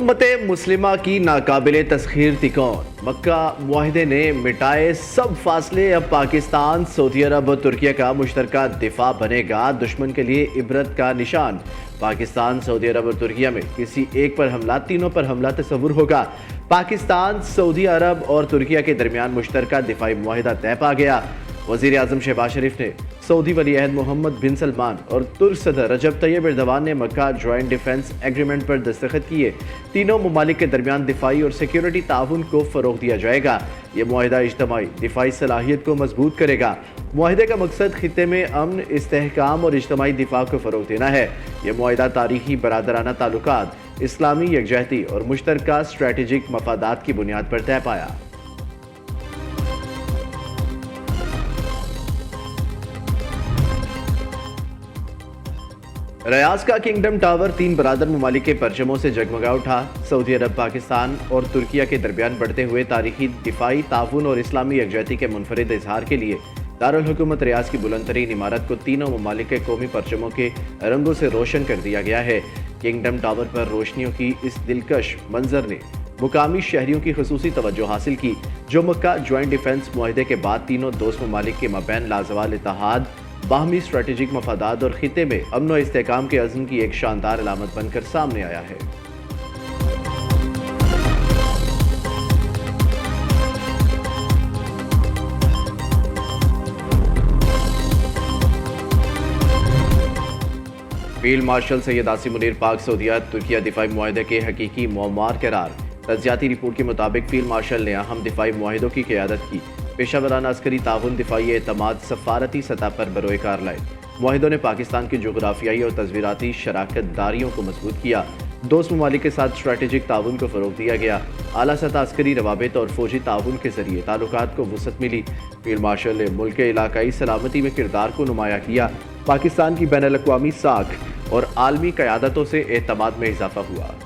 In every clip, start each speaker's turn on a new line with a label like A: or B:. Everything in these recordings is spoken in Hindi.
A: उम्मत मुस्लिमा की नाकाबिले तस्खीर तिकौन। मक्का मुआहिदे ने मिटाए सब फासले। अब पाकिस्तान, सऊदी अरब और तुर्किया का मुश्तरका दिफा बनेगा दुश्मन के लिए इबरत का निशान। पाकिस्तान, सऊदी अरब और तुर्किया में किसी एक पर हमला, तीनों पर हमला तस्वुर होगा। पाकिस्तान, सऊदी अरब और तुर्किया के दरमियान मुश्तरका दिफाई मुआहिदा तय पा गया। वज़ीर आज़म शहबाज शरीफ ने सऊदी वली अहद मोहम्मद बिन सलमान और तुर्क सदर रजब तैयब एर्दोगान ने मक्का ज्वाइंट डिफेंस एग्रीमेंट पर दस्तखत किए। तीनों ममालिक के दरमियान दिफाई और सिक्योरिटी ताउन को फ़रोग़ दिया जाएगा। ये मुआहिदा इज्तिमाई दिफाई सलाहियत को मजबूत करेगा। मुआहिदे का मकसद खित्ते में अमन, इस्तेहकाम और इज्तिमाई दिफा को फ़रोग़ देना है। यह मुआहिदा तारीखी बरादराना ताल्लुकात, इस्लामी यकजहती और मुश्तरका स्ट्रेटेजिक मफादात की बुनियाद पर तय पाया। रियाज का किंगडम टावर 3 बरादर ममालिक के परचमों से जगमगा उठा। सऊदी अरब, पाकिस्तान और तुर्किया के दरमियान बढ़ते हुए तारीखी दिफाई ताउन और इस्लामी यकजहती के मुनफरिद इजहार के लिए दारुल हुकूमत रियाज की बुलंद तरीन इमारत को तीनों ममालिक के कौमी परचमों के रंगों से रोशन कर दिया गया है। किंगडम टावर पर रोशनियों की इस दिलकश मंजर ने मुकामी शहरियों की खुसूसी तवज्जो हासिल की, जो मक्का ज्वाइंट डिफेंस मुआहिदे के बाद तीनों दोस्त ममालिक के मबैन लाजवाल इत्तेहाद, बाहमी स्ट्रेटेजिक मफादात और खित्ते में अमन व इस्तेहकाम के अज़्म की एक शानदार अलामत बनकर सामने आया है। फील्ड मार्शल सैयद आसिम मुनीर पाक सऊदीया तुर्किया दिफाई मुआहिदे के हकीकी मौमार करार। तज्जियाती रिपोर्ट के मुताबिक फील्ड मार्शल ने अहम दिफाई मुआहिदों की क़यादत की। पेशावराना अस्करी ताउन, दिफाई एतमाद, सफारती सतह पर बरोए कार लाए। मुआहिदों ने पाकिस्तान की जोग्राफियाई और तस्वीराती शराकत दारियों को मजबूत किया। दोस्त ममालिक के साथ स्ट्रेटेजिक ताउन को फ़रोग़ दिया गया। आला सतह अस्करी रवाबित और फौजी ताउन के जरिए ताल्लुकात को वुसअत मिली। फील्ड मार्शल ने मुल्क के इलाकाई सलामती में किरदार को नुमाया किया। पाकिस्तान की बैनुल अक़वामी साख और आलमी क़यादतों से एतमाद में इजाफा हुआ।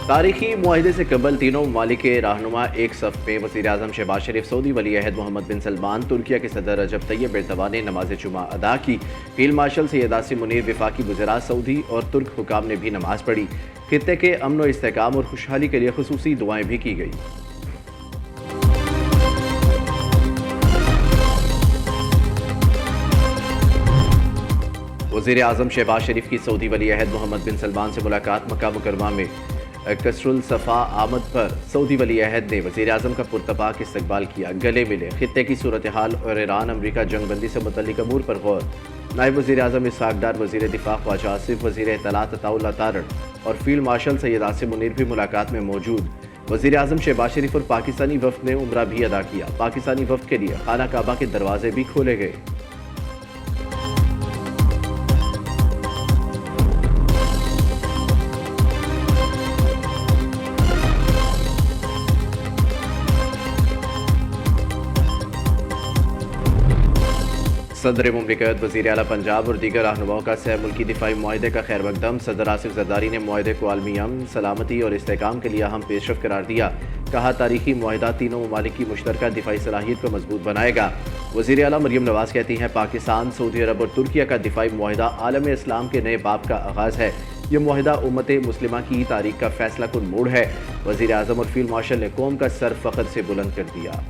A: तारीखी मुआहिदे से कबल तीनों ममालिक के रहनुमा एक सफ़ में। वज़ीर आज़म शहबाज शरीफ, सऊदी वली अहद मोहम्मद बिन सलमान, तुर्किया के सदर रजब तैयब एर्दोगान ने नमाज जुमा अदा की। फील्ड मार्शल सैयद आसिम मुनीर, वफाकी वज़रा, सऊदी और तुर्क हुकाम ने भी नमाज पढ़ी। खित्ते के अमन व इस्तेहकाम और खुशहाली के लिए खुसूसी दुआएं भी की गई। वज़ीर आज़म शहबाज शरीफ की सऊदी वली अहद मोहम्मद बिन सलमान से मुलाकात। मक्का मुकरमा में कसरुल सफ़ा आमद पर सऊदी वली अहद ने वज़ीर आज़म का पुरतपाक इस्तकबाल किया, गले मिले। खित्ते की सूरत हाल और ईरान अमरीका जंग बंदी से मुतल्लिक़ अमूर पर गौर। नायब वज़ीर आज़म इसहाक़ डार, वज़ीर दिफ़ा ख्वाजा आसिफ, वज़ीर इत्तलात अताउल्लाह तारड़ और फील्ड मार्शल सैयद आसिम मुनीर भी मुलाकात में मौजूद। वज़ीर आज़म शहबाज शरीफ और पाकिस्तानी वफ़द ने उम्रा भी अदा किया। पाकिस्तानी वफ़द के लिए खाना काबा के दरवाजे भी खोले गए। सदर मुमलिकत, वज़ीर आला पंजाब और दीगर रहनुमाओं का सह मुल्की दिफाई मुआहिदे का खैर मकदम। सदर आसिफ ज़रदारी ने मुआहिदे को आलमी अमन, सलामती और इस्तेहकाम के लिए अहम पेशरफ करार दिया। कहा, तारीखी मुआहिदा तीनों ममालिक की मुश्तरका दिफाई सलाहियत को मजबूत बनाएगा। वज़ीर आला मरियम नवाज़ कहती हैं, पाकिस्तान, सऊदी अरब और तुर्किया का दिफाई मुआहिदा आलम इस्लाम के नए बाब का आगाज़ है। यह मुआहिदा उम्मत मुस्लिमा की तारीख का फैसला कुन मोड़ है। वज़ीर आज़म और फील्ड मार्शल ने कौम का सर फ़ख्र से बुलंद कर दिया।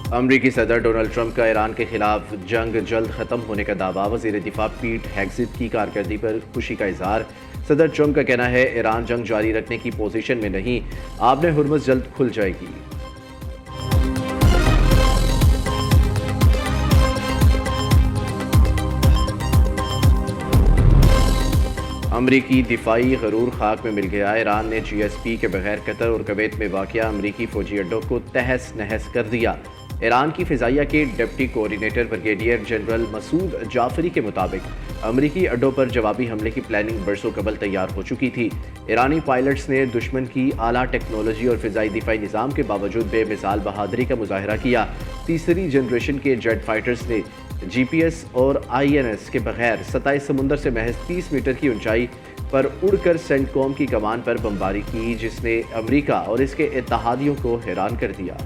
A: अमरीकी सदर डोनाल्ड ट्रंप का ईरान के खिलाफ जंग जल्द ख़त्म होने का दावा। वज़ीर दिफा पीट हेग्ज़िट की कारकर्दगी पर खुशी का इजहार। सदर ट्रंप का कहना है, ईरान जंग जारी रखने की पोजीशन में नहीं, आपने हुर्मुज़ जल्द खुल जाएगी। अमरीकी दिफाई गरूर खाक में मिल गया। ईरान ने GSP के बगैर कतर और कुवैत में वाक़िया अमरीकी फ़ौजी अड्डों को तहस नहस कर दिया। ईरान की फ़िज़ाइया के deputy coordinator brigadier general Masoud Jafari के मुताबिक अमरीकी अड्डों पर जवाबी हमले की प्लानिंग बरसों कबल तैयार हो चुकी थी। ईरानी पायलट्स ने दुश्मन की आला टेक्नोलॉजी और फ़िज़ाई दिफाई निज़ाम के बावजूद बेमिसाल बहादुरी का मुजाहरा किया। तीसरी जनरेशन के जेट फाइटर्स ने GPS और INS के बगैर 27 समुंदर से महज 30 मीटर की ऊंचाई पर उड़कर सेंटकॉम की कमान पर बमबारी की, जिसने अमेरिका और इसके इत्तेहादियों को हैरान कर दिया।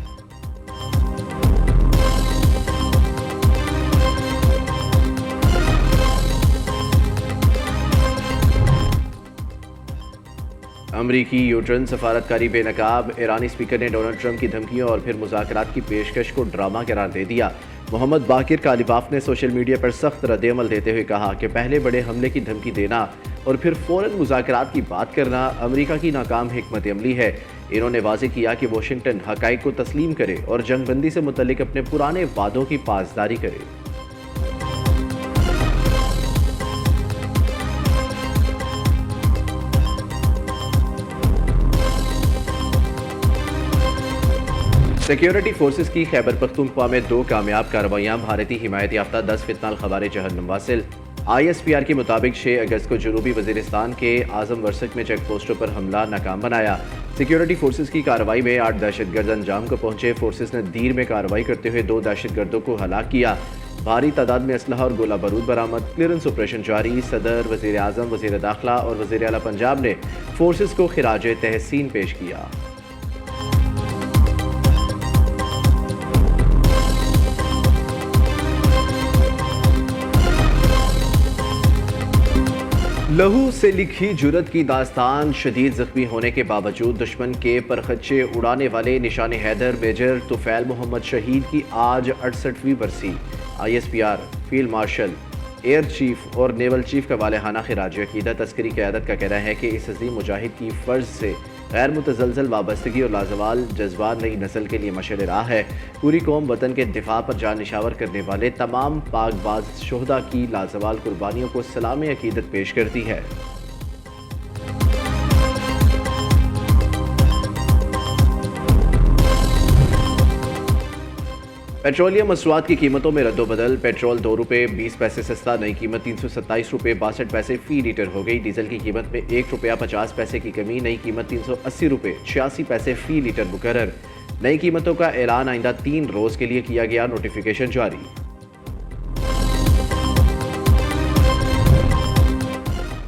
A: अमरीकी यूटर्न सफारतकारी बेनकाब, ईरानी स्पीकर ने डोनाल्ड ट्रंप की धमकियों और फिर मुज़ाकरात की पेशकश को ड्रामा करार दे दिया। मोहम्मद बाकिर कालिबाफ ने सोशल मीडिया पर सख्त रद्द-ए-अमल देते हुए कहा कि पहले बड़े हमले की धमकी देना और फिर फ़ौरन मुज़ाकरात की बात करना अमरीका की नाकाम हिकमत अमली है। इन्होंने वाज़ेह किया कि वाशिंगटन हक़ाइक़ को तस्लीम करे और जंगबंदी से मुतल्लिक अपने पुराने वादों की पासदारी करे। सिक्योरिटी फोर्सेस की खैबर पख्तूनख्वा में 2 कामयाब कार्रवाइयां, भारतीय हिमायत याफ्ता 10 फितनाल खवार जहन्नुम वासिल। ISPR के मुताबिक 6 अगस्त को जनूबी वजीरिस्तान के आजम वर्सक में चेक पोस्टों पर हमला नाकाम बनाया। सिक्योरिटी फोर्सेस की कार्रवाई में 8 दहशतगर्द अंजाम को पहुंचे। फोर्सेस ने दीर में कार्रवाई करते हुए 2 दहशतगर्दों को हलाक किया। भारी तादाद में असलहा और गोला बारूद बरामद। क्लियरेंस ऑपरेशन जारी। सदर, वजीर आजम, वजीर दाखिला और वजीर आला पंजाब ने फोर्सेस को खिराज तहसीन पेश किया। लहू से लिखी जुरत की दास्तान, शदीद जख्मी होने के बावजूद दुश्मन के परखच्चे उड़ाने वाले निशान हैदर मेजर तुफैल मोहम्मद शहीद की आज 68वीं बरसी। ISPR, field marshal, air chief और नेवल चीफ का वालेहाना खिराज अकीदत। अस्करी क़यादत का कहना है कि इस अजीम मुजाहिद की फ़र्ज से गैर मुतज़लज़ल वाबस्तगी और लाजवाल जज्बात नई नस्ल के लिए मशअल राह है। पूरी कौम वतन के दिफा पर जान निशावर करने वाले तमाम पाकबाज शोहदा की लाजवाल कुर्बानियों को सलाम अकीदत पेश करती है। पेट्रोलियम मसनूआत की कीमतों में रद्दोबदल। पेट्रोल 2 रुपये 20 पैसे सस्ता, नई कीमत 327 रुपये 62 पैसे फी लीटर हो गई। डीजल की कीमत में 1 रुपया 50 पैसे की कमी, नई कीमत 380 रुपये 86 पैसे फी लीटर मुकर्रर। नई कीमतों का ऐलान आइंदा 3 रोज़ के लिए किया गया, नोटिफिकेशन जारी।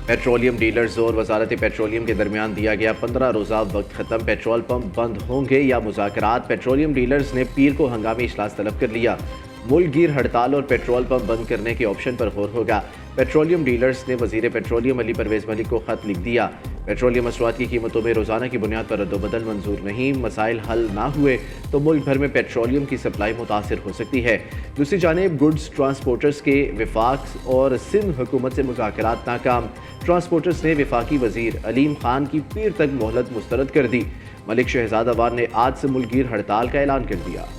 A: पेट्रोलियम डीलर्स और वजारत पेट्रोलियम के दरमियान दिया गया 15 रोज़ा वक्त ख़त्म। पेट्रोल पंप बंद होंगे या मुज़ाकरात। पेट्रोलियम डीलर्स ने पीर को हंगामी इजलास तलब कर लिया। मुल्क गिर हड़ताल और पेट्रोल पंप बंद करने के ऑप्शन पर गौर होगा। पेट्रोलियम डीलर्स ने वजीर पेट्रोलियम अली परवेज़ मलिक को खत लिख दिया। पेट्रोलियम मसनूआत की कीमतों में रोज़ाना की बुनियाद पर रद्दोबदल मंजूर नहीं। मसाइल हल ना हुए तो मुल्क भर में पेट्रोलियम की सप्लाई मुतासिर हो सकती है। दूसरी जानिब गुड्स ट्रांसपोर्टर्स के विफाक और सिंध हुकूमत से मुज़ाकरात नाकाम। ट्रांसपोर्टर्स ने विफाकी वजीर अलीम खान की पीर तक मोहलत मुस्तरद कर दी। मलिक शहजाद अवान ने आज से मुल्क गिर हड़ताल का ऐलान कर दिया।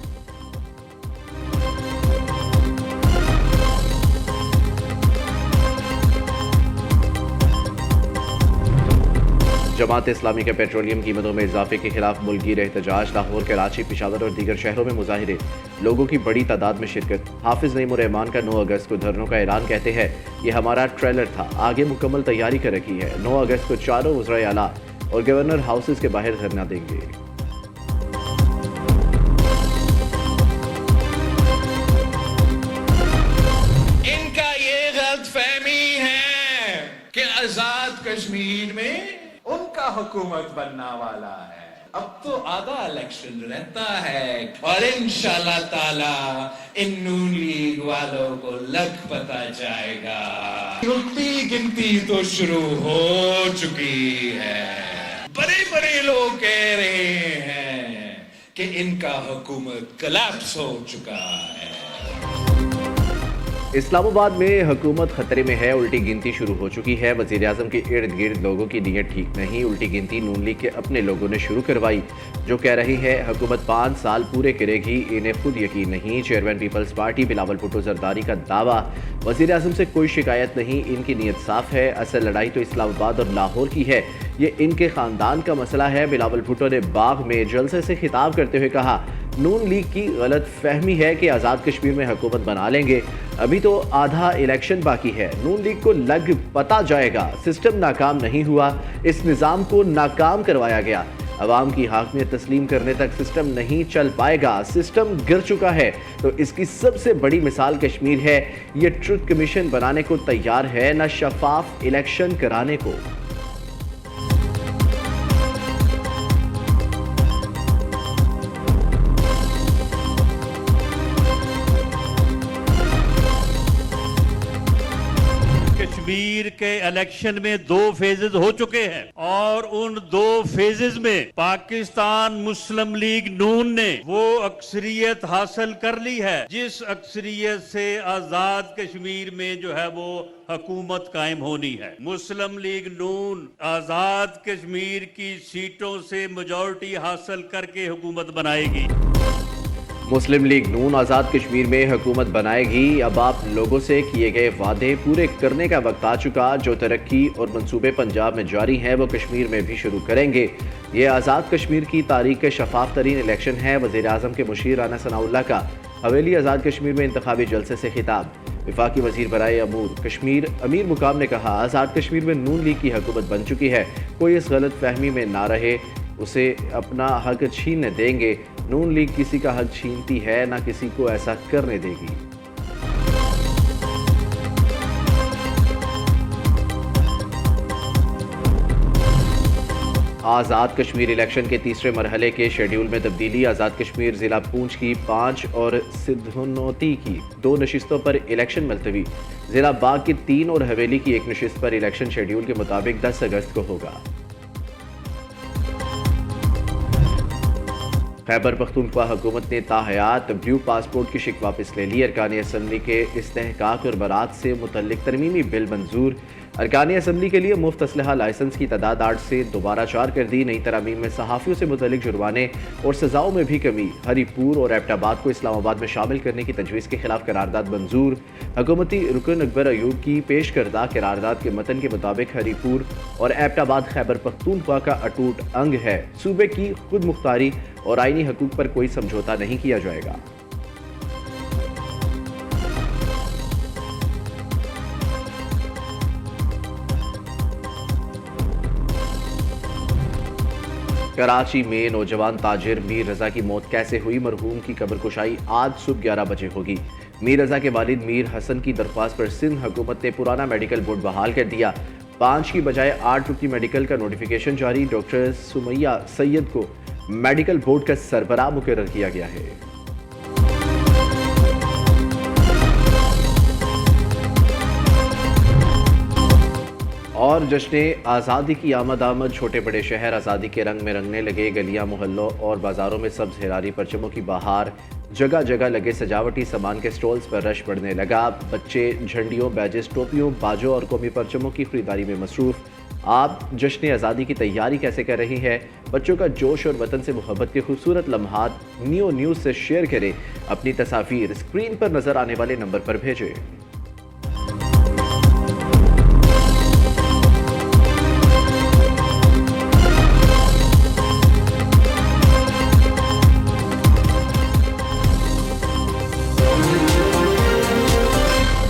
A: जमात इस्लामी के पेट्रोलियम कीमतों में इजाफे के खिलाफ मुल्की एहतजाज। लाहौर, कराची, पिशावर और दीगर शहरों में मुजाहिरे, लोगों की बड़ी तादाद में शिरकत। हाफिज नईमुर रहमान का 9 अगस्त को धरनों का ऐलान, कहते हैं ये हमारा ट्रेलर था, आगे मुकम्मल तैयारी कर रखी है। 9 अगस्त को चारों वज़राए आला और गवर्नर हाउसेज के बाहर धरना देंगे।
B: इनका ये गलतफहमी है कि आजाद कश्मीर में उनका हुकूमत बनना वाला है। अब तो आधा इलेक्शन रहता है और इंशाल्लाह ताला इन नून लीग वालों को लग पता जाएगा। उल्टी गिनती तो शुरू हो चुकी है। बड़े बड़े लोग कह रहे हैं कि इनका हुकूमत कोलैप्स हो चुका है।
A: इस्लामाबाद में हुकूमत खतरे में है, उल्टी गिनती शुरू हो चुकी है। वज़ीर आज़म के इर्द गिर्द लोगों की नीयत ठीक नहीं। उल्टी गिनती नून लीग के अपने लोगों ने शुरू करवाई, जो कह रही है हुकूमत 5 साल पूरे करेगी, इन्हें खुद यकीन नहीं। चेयरमैन पीपल्स पार्टी बिलावल भुट्टो जरदारी का दावा, वज़ीर आज़म से कोई शिकायत नहीं, इनकी नीयत साफ है। असल लड़ाई तो इस्लामाबाद और लाहौर की है, ये इनके ख़ानदान का मसला है। बिलावल भुट्टो ने बाग में जलसे से खिताब करते हुए कहा, नून लीग की गलत फहमी है कि आज़ाद कश्मीर में हुकूमत बना लेंगे, अभी तो आधा इलेक्शन बाकी है। नून लीग को लग पता जाएगा, सिस्टम नाकाम नहीं हुआ, इस निज़ाम को नाकाम करवाया गया। अवाम की हाकमियत तस्लीम करने तक सिस्टम नहीं चल पाएगा। सिस्टम गिर चुका है तो इसकी सबसे बड़ी मिसाल कश्मीर है। ये ट्रुथ कमीशन बनाने को तैयार है, न शफाफ इलेक्शन कराने को।
C: कश्मीर के इलेक्शन में 2 फेजेस हो चुके हैं और उन 2 फेजेस में पाकिस्तान मुस्लिम लीग नून ने वो अक्सरियत हासिल कर ली है जिस अक्सरियत से आजाद कश्मीर में जो है वो हुकूमत कायम होनी है। मुस्लिम लीग नून आजाद कश्मीर की सीटों से मेजॉरिटी हासिल करके हुकूमत बनाएगी।
A: मुस्लिम लीग नून आज़ाद कश्मीर में हुकूमत बनाएगी। अब आप लोगों से किए गए वादे पूरे करने का वक्त आ चुका। जो तरक्की और मंसूबे पंजाब में जारी हैं वो कश्मीर में भी शुरू करेंगे। ये आज़ाद कश्मीर की तारीख के शफाफ तरीन इलेक्शन है। वज़ीर आज़म के मुशीर राना सनाउल्लाह का हवेली आज़ाद कश्मीर में इंतखाबी जलसे से खिताब। वफाकी वज़ीर बराए अमूर कश्मीर अमीर मुकाम ने कहा, आज़ाद कश्मीर में नून लीग की हुकूमत बन चुकी है। कोई इस गलत फहमी में ना रहे, उसे अपना हक छीनने देंगे। नून लीग किसी का हक छीनती है, ना किसी को ऐसा करने देगी। आज़ाद कश्मीर इलेक्शन के तीसरे मरहले के शेड्यूल में तब्दीली। आज़ाद कश्मीर ज़िला पूंछ की 5 और सिद्धनौती की 2 नशिस्तों पर इलेक्शन मुलतवी। ज़िला बाग की 3 और हवेली की 1 नशिस्त पर इलेक्शन शेड्यूल के मुताबिक 10 अगस्त को होगा। खैबर पख्तूनख्वा हुकूमत ने ताहयात ब्लू पासपोर्ट की शिक वापस ले ली। अरकानी असम्बली के इस्तेहकाक और बरात से मुतल्लिक तरमीमी बिल मंजूर। अरकानी असम्बली के लिए मुफ्त असलहा लाइसेंस की तादाद 8 से दोबारा 4 कर दी। नई तरामीम में सहाफ़ियों से मुतल्लिक जुर्माने और सज़ाओं में भी कमी। हरीपुर और एबटाबाद को इस्लामाबाद में शामिल करने की तजवीज़ के खिलाफ करारदाद मंजूर। हुकूमती रुकन अकबर अयूब की पेश करदा करारदाद के मतन के मुताबिक हरीपुर और एबटाबाद खैबर पख्तूनख्वा का अटूट अंग है। सूबे की खुद मुख्तारी और आईनी हकूक पर कोई समझौता नहीं किया जाएगा। कराची में नौजवान ताजिर मीर रजा की मौत कैसे हुई? मरहूम की कब्र कुशाई आज सुबह 11 बजे होगी। मीर रजा के वालिद मीर हसन की दरख्वास्त पर सिंध हुकूमत ने पुराना मेडिकल बोर्ड बहाल कर दिया। 5 की बजाय 8 रुपये मेडिकल का नोटिफिकेशन जारी। डॉक्टर सुमैया सैयद को मेडिकल बोर्ड का सरबराह मुकर्रर किया गया है। और जश्न आज़ादी की आमद छोटे बड़े शहर आज़ादी के रंग में रंगने लगे। गलियां मोहल्लों और बाज़ारों में सब्ज़ हिरारी परचमों की बहार। जगह जगह लगे सजावटी सामान के स्टॉल्स पर रश बढ़ने लगा। बच्चे झंडियों, बैजेस, टोपियों, बाजों और कौमी परचमों की खरीदारी में मसरूफ़। आप जश्न आज़ादी की तैयारी कैसे कर रही हैं? बच्चों का जोश और वतन से मोहब्बत के खूबसूरत लम्हात न्यूज़ से शेयर करें। अपनी तस्वीर स्क्रीन पर नज़र आने वाले नंबर पर भेजें।